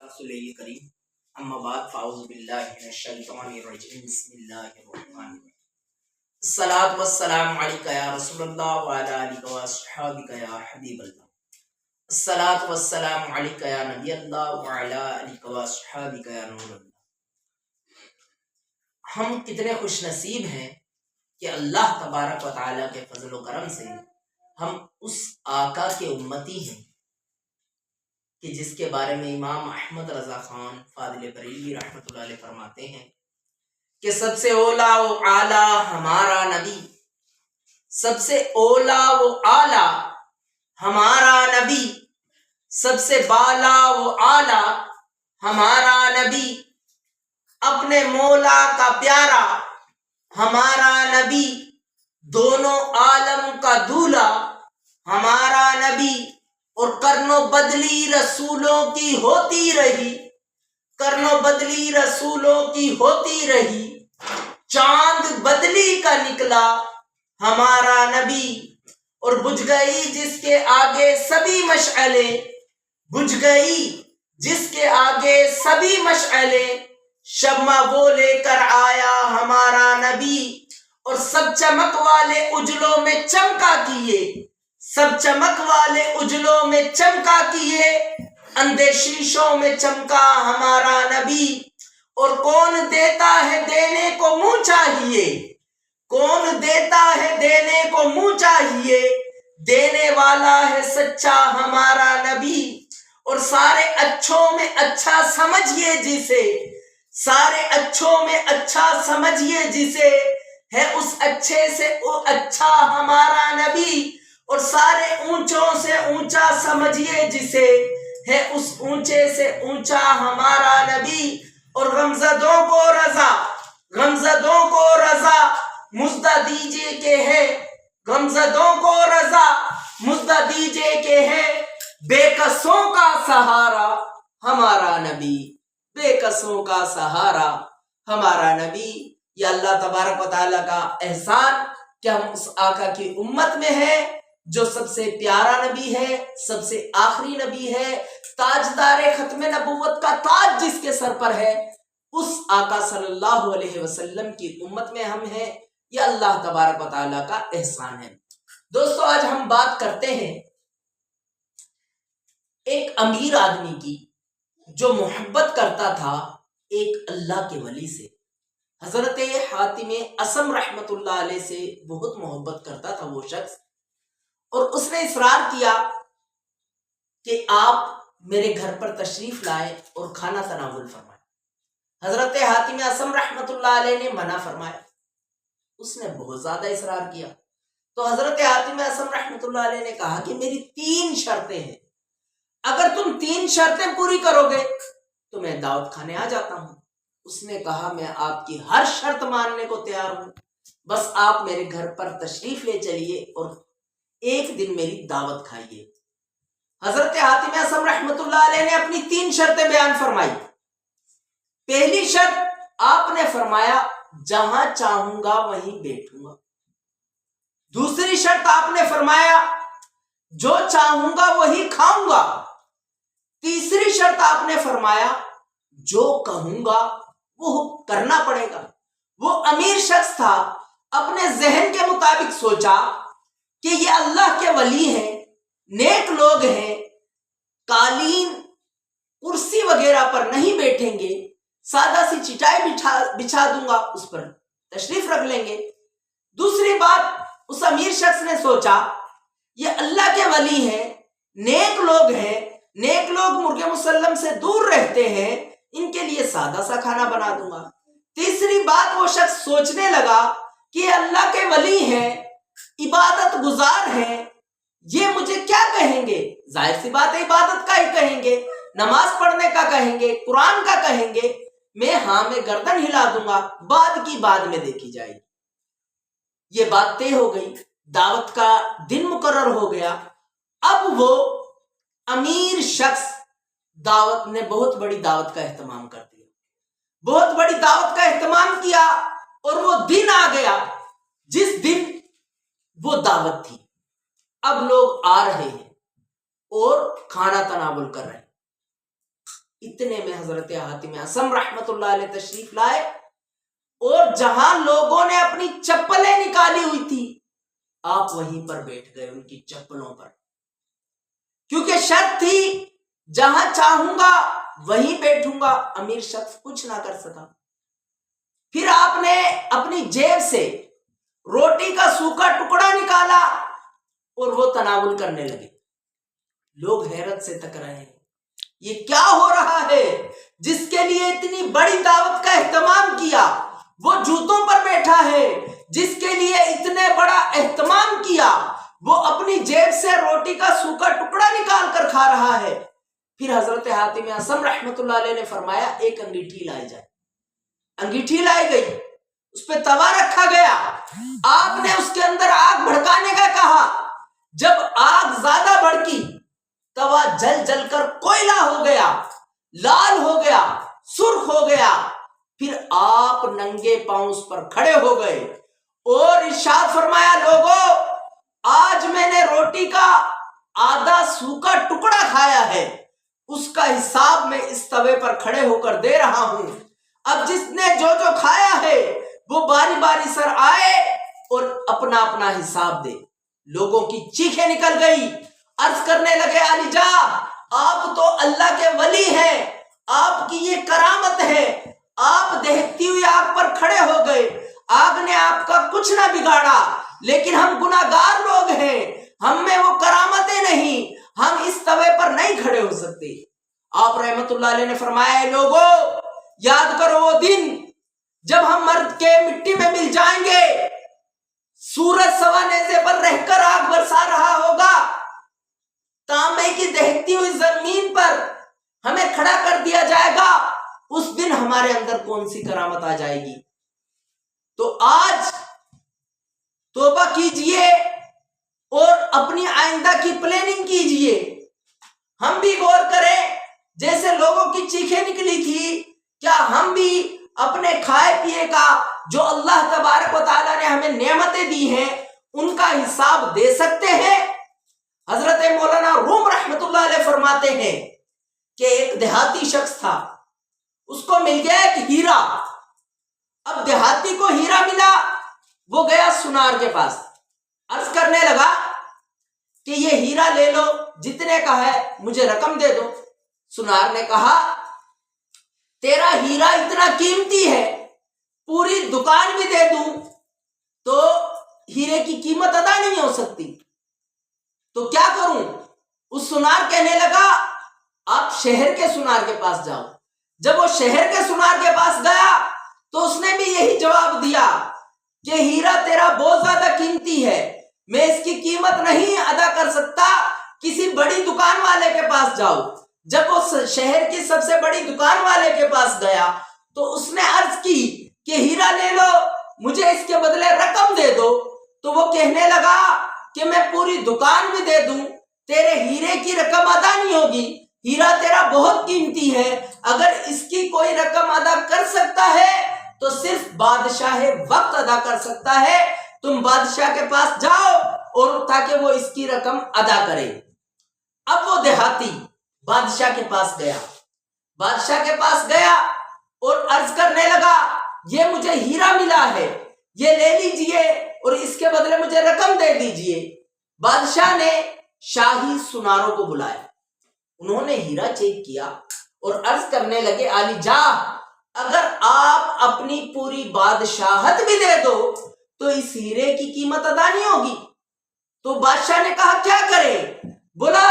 رسول کریم اما بعد فاعوذ باللہ من الشیطان الرجیم بسم اللہ الرحمن الرحیم الصلاۃ والسلام علیکہ یا رسول اللہ وعلی آلہ واصحابہ یا حبیب اللہ الصلاۃ والسلام علیکہ یا نبی اللہ وعلی آلہ واصحابہ یا نور اللہ۔ ہم کتنے خوش نصیب ہیں کہ اللہ تبارک و تعالیٰ کے فضل و کرم سے ہم اس آقا کے امتی ہیں کہ جس کے بارے میں امام احمد رضا خان فاضل بریلوی رحمۃ اللہ علیہ فرماتے ہیں کہ سب سے اولا و اعلیٰ ہمارا نبی، سب سے اولا و اعلیٰ ہمارا نبی، سب سے بالا و اعلیٰ ہمارا نبی، اپنے مولا کا پیارا ہمارا نبی، دونوں عالم کا دولہا ہمارا نبی، اور کرن و بدلی رسولوں کی ہوتی رہی، کرن و بدلی رسولوں کی ہوتی رہی، چاند بدلی کا نکلا ہمارا نبی، اور بجھ گئی جس کے آگے سبھی مشعلیں، بجھ گئی جس کے آگے سبھی مشعلیں، شمع وہ لے کر آیا ہمارا نبی، اور سب چمک والے اجلوں میں چمکا کیے، سب چمک والے اجلوں میں چمکا کیے، اندھے شیشوں میں چمکا ہمارا نبی، اور کون دیتا ہے دینے کو منہ چاہیے، کون دیتا ہے دینے کو منہ چاہیے، دینے والا ہے سچا ہمارا نبی، اور سارے اچھوں میں اچھا سمجھیے جسے، سارے اچھوں میں اچھا سمجھیے جسے، ہے اس اچھے سے اچھا ہمارا نبی، اور سارے اونچوں سے اونچا سمجھیے جسے، ہے اس اونچے سے اونچا ہمارا نبی، اور غمزدوں کو رضا، غمزدوں کو رضا مژدہ دیجیے کہ ہے، غمزدوں کو رضا مژدہ دیجیے کہ ہے، بے کسوں کا سہارا ہمارا نبی، بے کسوں کا سہارا ہمارا نبی۔ یہ اللہ تبارک و تعالیٰ کا احسان کہ ہم اس آقا کی امت میں ہیں جو سب سے پیارا نبی ہے، سب سے آخری نبی ہے، تاجدار ختم نبوت کا تاج جس کے سر پر ہے، اس آقا صلی اللہ علیہ وسلم کی امت میں ہم ہیں۔ یہ اللہ تبارک و تعالیٰ کا احسان ہے۔ دوستو، آج ہم بات کرتے ہیں ایک امیر آدمی کی جو محبت کرتا تھا ایک اللہ کے ولی سے۔ حضرت حاتم اصم رحمت اللہ علیہ سے بہت محبت کرتا تھا وہ شخص، اور اس نے اصرار کیا کہ آپ میرے گھر پر تشریف لائے اور کھانا تناول فرمائے۔ حضرت حاتم اصم رحمت اللہ علیہ نے منع فرمایا، اس نے بہت زیادہ اصرار کیا، تو حضرت حاتم اصم رحمت اللہ علیہ نے کہا کہ میری 3 شرطیں ہیں، اگر تم 3 شرطیں پوری کرو گے تو میں دعوت کھانے آ جاتا ہوں۔ اس نے کہا میں آپ کی ہر شرط ماننے کو تیار ہوں، بس آپ میرے گھر پر تشریف لے چلیے اور ایک دن میری دعوت کھائیے۔ حضرت حاتم اصم رحمت اللہ علیہ نے اپنی 3 شرطیں بیان فرمائی۔ پہلی شرط آپ نے فرمایا جہاں چاہوں گا وہیں بیٹھوں گا۔ دوسری شرط آپ نے فرمایا جو چاہوں گا وہی کھاؤں گا۔ تیسری شرط آپ نے فرمایا جو کہوں گا وہ کرنا پڑے گا۔ وہ امیر شخص تھا، اپنے ذہن کے مطابق سوچا کہ یہ اللہ کے ولی ہیں، نیک لوگ ہیں، قالین کرسی وغیرہ پر نہیں بیٹھیں گے، سادہ سی چٹائی بچھا دوں گا، اس پر تشریف رکھ لیں گے۔ دوسری بات، اس امیر شخص نے سوچا یہ اللہ کے ولی ہیں، نیک لوگ ہیں، نیک لوگ مرغ مسلم سے دور رہتے ہیں، ان کے لیے سادہ سا کھانا بنا دوں گا۔ تیسری بات، وہ شخص سوچنے لگا کہ یہ اللہ کے ولی ہیں، عبادت گزار ہیں، یہ مجھے کیا کہیں گے؟ ظاہر سی بات ہے عبادت کا ہی کہیں گے، نماز پڑھنے کا کہیں گے، قرآن کا کہیں گے، میں گردن ہلا دوں گا، بعد کی بعد میں دیکھی جائے گی۔ یہ بات طے ہو گئی، دعوت کا دن مقرر ہو گیا۔ اب وہ امیر شخص دعوت نے بہت بڑی دعوت کا اہتمام کر دیا، بہت بڑی دعوت کا اہتمام کیا، اور وہ دن آ گیا جس دن وہ دعوت تھی۔ اب لوگ آ رہے ہیں اور کھانا تناول کر رہے ہیں۔ اتنے میں حضرت حاتم اصم رحمت اللہ علیہ تشریف لائے، اور جہاں لوگوں نے اپنی چپلیں نکالی ہوئی تھی آپ وہیں پر بیٹھ گئے ان کی چپلوں پر، کیونکہ شرط تھی جہاں چاہوں گا وہیں بیٹھوں گا، امیر شخص کچھ نہ کر سکا۔ پھر آپ نے اپنی جیب سے روٹی کا سوکھا ٹکڑا نکالا اور وہ تناول کرنے لگے۔ لوگ حیرت سے تک رہے ہیں، یہ کیا ہو رہا ہے؟ جس کے لیے اتنی بڑی دعوت کا اہتمام کیا وہ جوتوں پر بیٹھا ہے، جس کے لیے اتنے بڑا اہتمام کیا وہ اپنی جیب سے روٹی کا سوکھا ٹکڑا نکال کر کھا رہا ہے۔ پھر حضرت حاتم اصم رحمت اللہ علیہ نے فرمایا ایک انگیٹھی لائی جائے۔ انگیٹھی لائی گئی، اس پہ توا رکھا گیا، آپ نے اس کے اندر آگ بھڑکانے کا کہا۔ جب آگ زیادہ بھڑکی توا جل جل کر کوئلہ ہو گیا، لال ہو گیا، سرخ ہو گیا۔ پھر آپ ننگے پاؤں اس پر کھڑے ہو گئے اور ارشاد فرمایا لوگوں آج میں نے روٹی کا آدھا سوکھا ٹکڑا کھایا ہے، اس کا حساب میں اس توے پر کھڑے ہو کر دے رہا ہوں۔ اب جس نے جو جو کھایا ہے وہ باری باری سر آئے اور اپنا اپنا حساب دے۔ لوگوں کی چیخیں نکل گئی، عرض کرنے لگے علی جا آپ تو اللہ کے ولی ہیں، آپ کی یہ کرامت ہے، آپ دہکتی ہوئی آگ پر کھڑے ہو گئے، آگ نے آپ کا کچھ نہ بگاڑا، لیکن ہم گناہگار لوگ ہیں، ہم میں وہ کرامتیں نہیں، ہم اس توے پر نہیں کھڑے ہو سکتے۔ آپ رحمت اللہ علیہ نے فرمایا لوگوں یاد کرو وہ دن جب ہم مرد کے مٹی میں مل جائیں گے، سورج سوا نیزے پر رہ کر آگ برسا رہا ہوگا، تانبے کی دہکتی ہوئی زمین پر ہمیں کھڑا کر دیا جائے گا، اس دن ہمارے اندر کون سی کرامت آ جائے گی؟ تو آج توبہ کیجئے اور اپنی آئندہ کی پلاننگ کیجئے۔ ہم بھی غور کریں، جیسے لوگوں کی چیخیں نکلی تھی کیا ہم بھی اپنے کھائے پیے کا جو اللہ تبارک و تعالیٰ نے ہمیں نعمتیں دی ہیں ان کا حساب دے سکتے ہیں؟ حضرت مولانا روم رحمت اللہ علیہ فرماتے ہیں کہ ایک دیہاتی شخص تھا، اس کو مل گیا ایک ہیرا۔ اب دیہاتی کو ہیرا ملا، وہ گیا سنار کے پاس، عرض کرنے لگا کہ یہ ہیرا لے لو، جتنے کا ہے مجھے رقم دے دو۔ سنار نے کہا تیرا ہیرا اتنا قیمتی ہے، پوری دکان بھی دے دوں تو ہیرے کی قیمت ادا نہیں ہو سکتی، تو کیا کروں؟ اس سنار کہنے لگا آپ شہر کے سنار کے پاس جاؤ۔ جب وہ شہر کے سنار کے پاس گیا تو اس نے بھی یہی جواب دیا کہ ہیرا تیرا بہت زیادہ قیمتی ہے، میں اس کی قیمت نہیں ادا کر سکتا، کسی بڑی دکان والے کے پاس جاؤ۔ جب وہ شہر کی سب سے بڑی دکان والے کے پاس گیا تو اس نے عرض کی کہ ہیرا لے لو، مجھے اس کے بدلے رقم دے دو۔ تو وہ کہنے لگا کہ میں پوری دکان بھی دے دوں، تیرے ہیرے کی رقم ادا نہیں ہوگی، ہیرا تیرا بہت قیمتی ہے، اگر اس کی کوئی رقم ادا کر سکتا ہے تو صرف بادشاہ وقت ادا کر سکتا ہے، تم بادشاہ کے پاس جاؤ اور تاکہ وہ اس کی رقم ادا کرے۔ اب وہ دیہاتی بادشاہ کے پاس گیا، بادشاہ کے پاس گیا اور عرض کرنے لگا یہ مجھے ہیرا ملا ہے، یہ لے لیجئے اور اس کے بدلے مجھے رقم دے دیجئے۔ بادشاہ نے شاہی سناروں کو بلایا، انہوں نے ہیرا چیک کیا اور عرض کرنے لگے علی جا اگر آپ اپنی پوری بادشاہت بھی دے دو تو اس ہیرے کی قیمت ادا نہیں ہوگی۔ تو بادشاہ نے کہا کیا کرے؟ بولا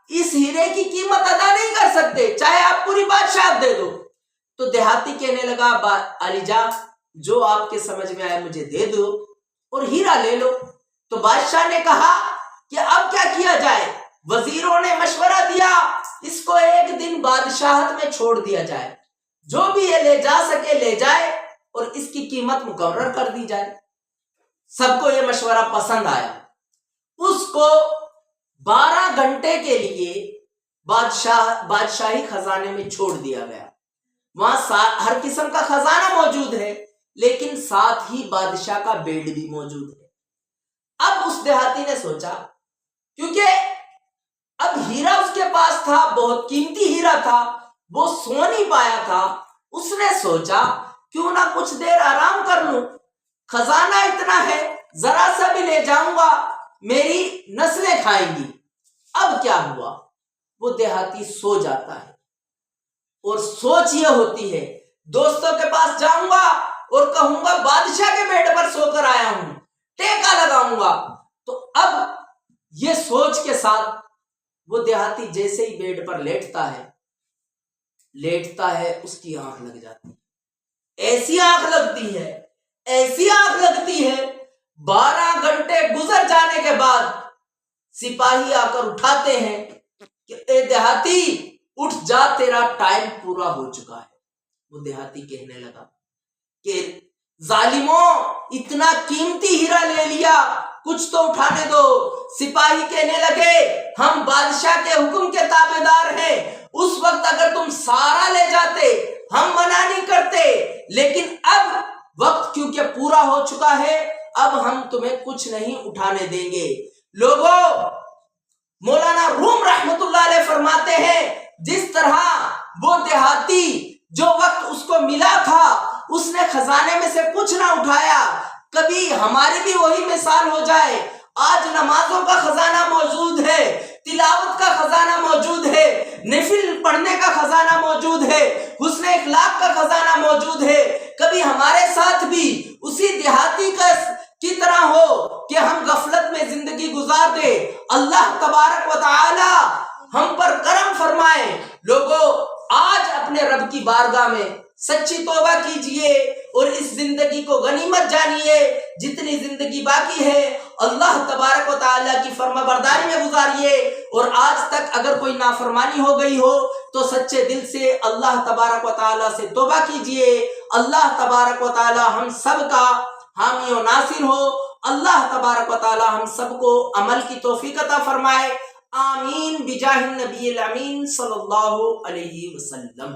اس ہیرے کی قیمت ادا نہیں کر سکتے، چاہے آپ پوری بادشاہت دے دو۔ تو دیہاتی کہنے لگا علی جا جو آپ کے سمجھ میں آئے مجھے دے دو اور ہیرا لے لو۔ تو بادشاہ نے کہا کہ اب کیا کیا جائے؟ وزیروں نے مشورہ دیا اس کو ایک دن بادشاہت میں چھوڑ دیا جائے، جو بھی یہ لے جا سکے لے جائے اور اس کی قیمت مقرر کر دی جائے۔ سب کو یہ مشورہ پسند آیا، اس کو 12 گھنٹے کے لیے بادشاہی خزانے میں چھوڑ دیا گیا۔ وہاں ہر قسم کا خزانہ موجود ہے لیکن ساتھ ہی بادشاہ کا بیڈ بھی موجود ہے۔ اب اس دیہاتی نے سوچا کیونکہ اب ہیرا اس کے پاس تھا، بہت قیمتی ہیرا تھا، وہ سو نہیں پایا تھا، اس نے سوچا کیوں نہ کچھ دیر آرام کر لوں، خزانہ اتنا ہے ذرا سا بھی لے جاؤں گا میری نسلیں کھائیں گی۔ اب کیا ہوا، وہ دیہاتی سو جاتا ہے اور سوچ یہ ہوتی ہے دوستوں کے پاس جاؤں گا اور کہوں گا بادشاہ کے بیڈ پر سو کر آیا ہوں، ٹیکا لگاؤں گا۔ تو اب یہ سوچ کے ساتھ وہ دیہاتی جیسے ہی بیڈ پر لیٹتا ہے اس کی آنکھ لگ جاتی ہے، ایسی آنکھ لگتی ہے 12 گھنٹے گزر جانے کے بعد سپاہی آ کر اٹھاتے ہیں کہ اے دیہاتی اٹھ جا، تیرا ٹائم پورا ہو چکا ہے۔ وہ دیہاتی کہنے لگا کہ ظالموں، اتنا قیمتی ہیرا لے لیا، کچھ تو اٹھانے دو۔ سپاہی کہنے لگے ہم بادشاہ کے حکم کے تابع دار ہیں، اس وقت اگر تم سارا لے جاتے ہم منع نہیں کرتے، لیکن اب وقت کیونکہ پورا ہو چکا ہے، اب ہم تمہیں کچھ نہیں اٹھانے دیں گے۔ لوگوں، مولانا روم رحمت اللہ علیہ فرماتے ہیں جس طرح وہ دیہاتی جو وقت اس کو ملا تھا اس نے خزانے میں سے کچھ نہ اٹھایا، کبھی ہماری بھی وہی مثال ہو جائے۔ آج نمازوں کا خزانہ موجود ہے، تلاوت کا خزانہ موجود ہے، نفل پڑھنے کا خزانہ موجود ہے، حسن اخلاق کا خزانہ موجود ہے، کبھی ہمارے ساتھ بھی اسی دیہاتی کی طرح ہو کہ ہم غفلت میں زندگی گزار دے۔ اللہ تبارک و تعالی ہم پر کرم فرمائے۔ لوگوں، آج اپنے رب کی بارگاہ میں سچی توبہ کیجئے اور اس زندگی کو غنیمت جانیے، جتنی زندگی باقی ہے اللہ تبارک و تعالی کی فرما برداری میں گزاریے، اور آج تک اگر کوئی نافرمانی ہو گئی ہو تو سچے دل سے اللہ تبارک و تعالی سے توبہ کیجئے۔ اللہ تبارک و تعالی ہم سب کا حامی و ناصر ہو۔ اللہ تبارک و تعالی ہم سب کو عمل کی توفیق عطا فرمائے۔ آمین بجاہ النبی الامین صلی اللہ علیہ وسلم۔